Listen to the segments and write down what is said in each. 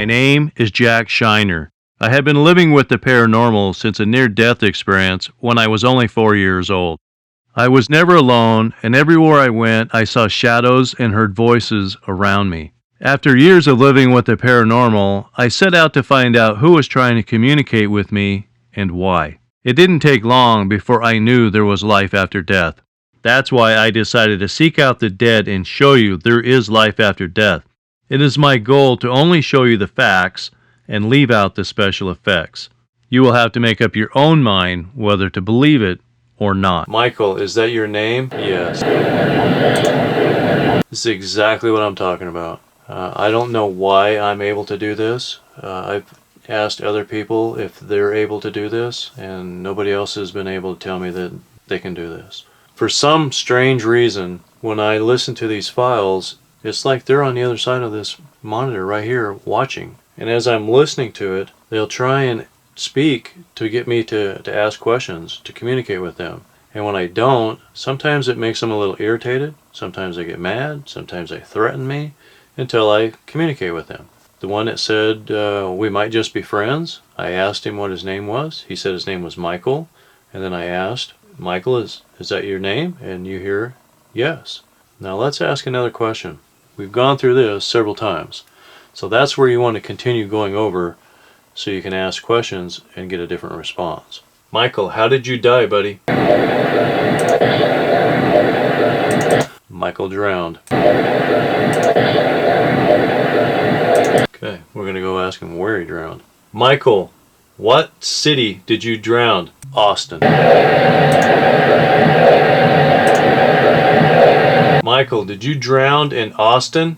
My name is Jack Shiner. I have been living with the paranormal since a near-death experience when I was only 4 years old. I was never alone, and everywhere I went, I saw shadows and heard voices around me. After years of living with the paranormal, I set out to find out who was trying to communicate with me and why. It didn't take long before I knew there was life after death. That's why I decided to seek out the dead and show you there is life after death. It is my goal to only show you the facts and leave out the special effects. You will have to make up your own mind whether to believe it or not. Michael, is that your name? Yes. This is exactly what I'm talking about. I don't know why I'm able to do this. I've asked other people if they're able to do this, and nobody else has been able to tell me that they can do this. For some strange reason, when I listen to these files, it's like they're on the other side of this monitor right here watching. And as I'm listening to it, they'll try and speak to get me to ask questions, to communicate with them. And when I don't, sometimes it makes them a little irritated, sometimes they get mad, sometimes they threaten me, until I communicate with them. The one that said we might just be friends, I asked him what his name was. He said his name was Michael. And then I asked, Michael, is that your name? And you hear, yes. Now let's ask another question. We've gone through this several times. So that's where you want to continue going over so you can ask questions and get a different response. Michael, how did you die, buddy? Michael drowned. Okay, we're going to go ask him where he drowned. Michael, what city did you drown? Austin. Michael, did you drown in Austin?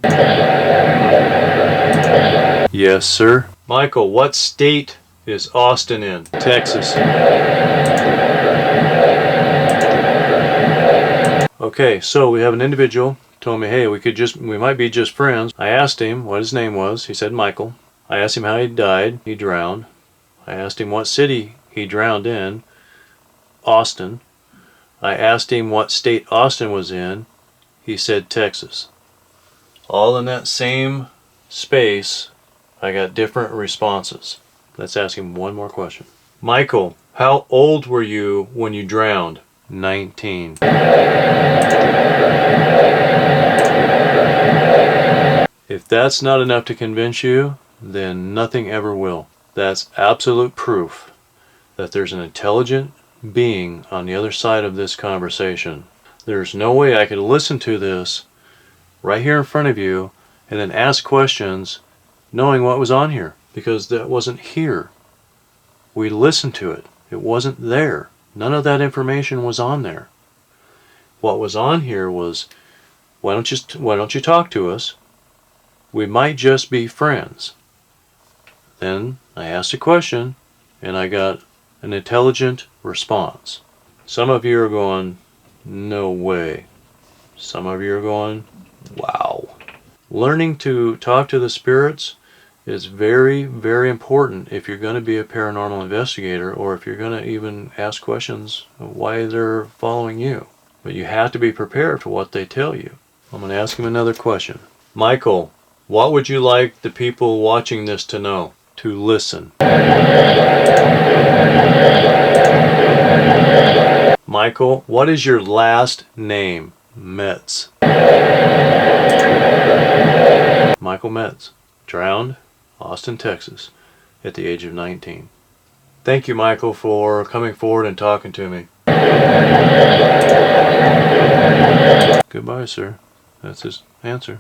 Yes, sir. Michael, what state is Austin in? Texas. Okay, so we have an individual told me, hey, we might be just friends. I asked him what his name was. He said Michael. I asked him how he died. He drowned. I asked him what city he drowned in. Austin. I asked him what state Austin was in. He said Texas. All in that same space, I got different responses. Let's ask him one more question. Michael, how old were you when you drowned? 19. If that's not enough to convince you, then nothing ever will. That's absolute proof that there's an intelligent being on the other side of this conversation. There's no way I could listen to this right here in front of you and then ask questions knowing what was on here, because that wasn't here. We listened to it. It wasn't there. None of that information was on there. What was on here was, why don't you talk to us? We might just be friends. Then I asked a question and I got an intelligent response. Some of you are going, no way. Some of you are going, wow. Learning to talk to the spirits is very, very important if you're going to be a paranormal investigator, or if you're going to even ask questions of why they're following you. But you have to be prepared for what they tell you. I'm going to ask him another question. Michael, what would you like the people watching this to know? To listen. Michael, what is your last name? Metz. Michael Metz. Drowned, Austin, Texas, at the age of 19. Thank you, Michael, for coming forward and talking to me. Goodbye, sir. That's his answer.